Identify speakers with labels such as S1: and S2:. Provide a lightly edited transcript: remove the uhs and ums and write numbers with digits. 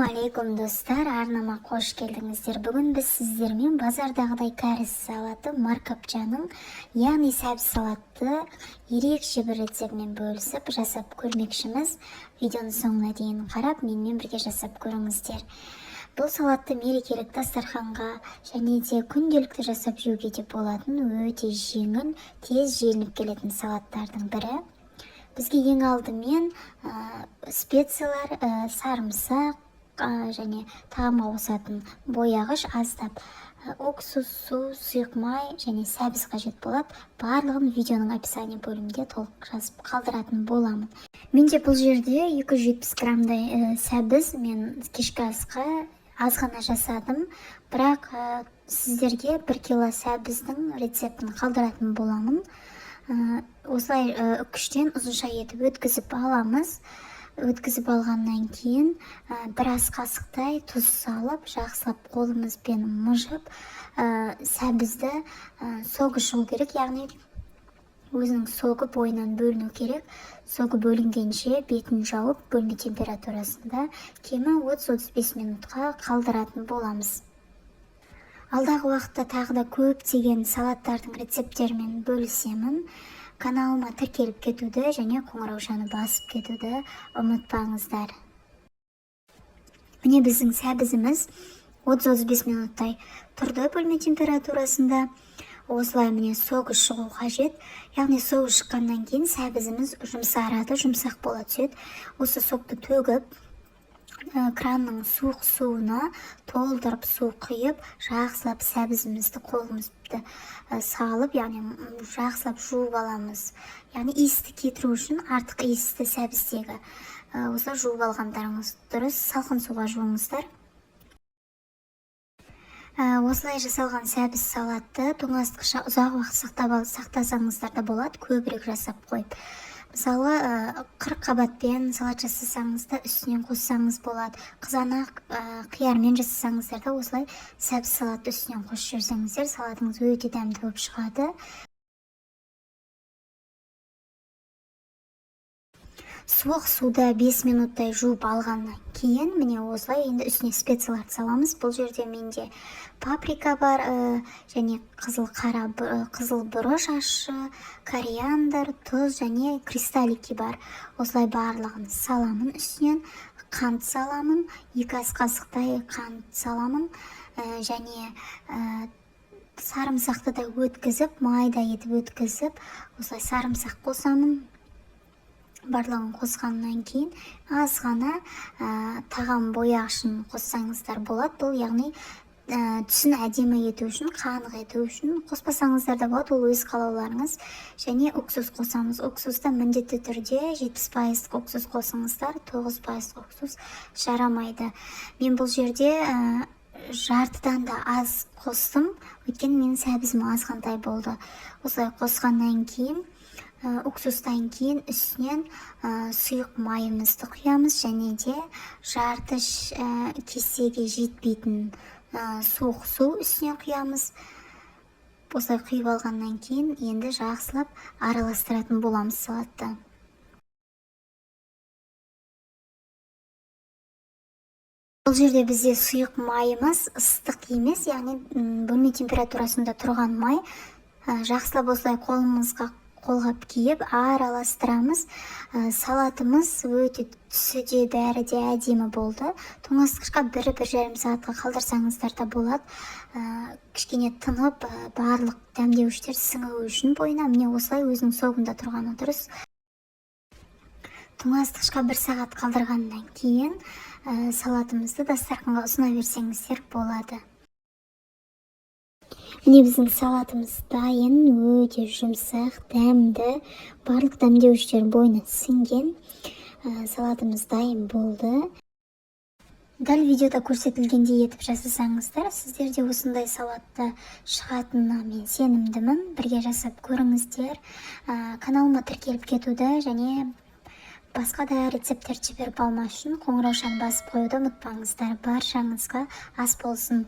S1: алейкум достар, арнама қош келдіңіздер. Бүгін біз сіздермен базардағыдай кәріс салаты маркапчаның, яғни сәбіз салатты ерекше бір рецептімен бөлісіп жасап көрмекшіміз. Видеоны соңына дейін қарап, менімен бірге жасап көріңіздер. Бұл салатты мерекелік дастарханға және де күнделікті жасап жеуге де болатын өте жеңіл, тез желініп келетін салаттардың бірі. Бізге ең алдымен специялар, сарымсақ және тағамға қосатын бояғыш аздап, уксус, су, сұйық май және сәбіз қажет болады. Барлығын видеоның описание бөлімінде толық жазып қалдыратын боламын. Менде бұл жерде 270 граммдай сәбіз мен кешкі асқа аз ғана жасадым, бірақ сіздерге 1 кило сәбіздің рецептін қалдыратын боламын. Осылай үкіштен ұзынша етіп өткізіп аламыз. Өткізіп алғаннан кейін бір ас қасықтай тұз салып, жақсылап қолымызбен мұжып, сәбізді соғы шығу керек, яғни өзінің соғы бойынан бөліну керек. Соғы бөлінгенше бетін жауып, бөлме температурасында кемі 30-35 минутқа қалдыратын боламыз. Алдағы уақытта тағы да көптеген салаттардың рецепттерімен бөлісемін. Каналыма тіркеліп кетуді және қоңыраушаны басып кетуді ұмытпаңыздар. Міне біздің сәбізіміз 30-35 минуттай тұрды бөлме температурасында. Осылай міне соғы шығу қажет. Яғни соғы шыққаннан кейін сәбізіміз жұмсарады, жұмсақ бола түседі. Осы соқты төгіп, кранның суық суына толтырып су құйып, жақсылап сәбізімізді қолымызды салып, яғни жақсылап жуып аламыз. Яғни иісті кетіру үшін артық иісті сәбіздегі. Осылай жуып алғандарыңыз дұрыс, салқын суға жуыңыздар. Осылай жасалған сәбіз салатты тоңазытқышта ұзақ уақыт сақтасаңыздар да болады, көбірек жасап қойып. Мысалы, 40 қабатпен салат жасасаңыз да үстінен қоссаңыз болады. Қызанақ қиярмен жасасаңыздар да осылай сәбіз салатты үстінен қосып жүрсеңіздер, салатыңыз өте дәмді болып шығады. Суық суда 5 минуттай жуып алғаннан кейін, міне осылай енді үстіне специяларды саламыз. Бұл жерде менде паприка бар, және қызыл бұрыш ашы, кориандр, тұз және кристаллики бар. Осылай барлығын саламын үстінен. Қант саламын, 2 ас қасықтай қант саламын, және сарымсақты да өткізіп, майда етіп өткізіп, осылай сарымсақ қосамын. Барлығын қосқаннан кейін аз ғана тағам бояғышын қоссаңыздар болады. Бұл яғни түсін әдемі ету үшін, қанық ету үшін қоспасаңыздар да болады, ол өз қалауларыңыз. Және уксус қосамыз. Уксуста міндетті түрде 70% уксус қосыңыздар, 9% уксус жарамайды. Мен бұл жерде жартыдан да аз қостым, өйткені менің сәбізім азғантай болды. Осылай қосқаннан кейін, уксустан кейін үстінен сұйық майымызды құямыз, және де жарты кесеге жетпейтін суық су үстіне құямыз. Осылай құйып алғаннан кейін енді жақсылап араластыратын боламыз салатты. Бұл жерде бізде сұйық майымыз ыстық емес, яғни бөлме температурасында тұрған май. Жақсылап осылай қолымызға қолғап киіп араластырамыз. Салатымыз өте түсі де бәрі де әдемі болды. Тоңазытқышқа 1-1,5 сағатқа қалдырсаңыздар да болады. Кішкене тынып, барлық дәмдеуіштер сіңуі үшін бойына, міне осылай өзінің соғында тұрғаны дұрыс. Тоңазытқышқа 1 сағат қалдырғаннан кейін салатымызды дастарханға ұсына берсеңіздер болады. Міне біздің салатымыз дайын, өте жұмсақ, дәмді, барлық дәмдеуіштер бойына сіңген. Салатымыз дайын болды. Дәл видеода көрсетілгендей етіп жасасаңыздар, сіздер де осындай салатты шығатынына мен сенімдімін. Бірге жасап көріңіздер. Каналыма тіркеліп кетуді және басқа да рецепттер жіберіп алмас үшін қоңыраушаны басып қоюды ұмытпаңыздар. Баршаңызға ас болсын.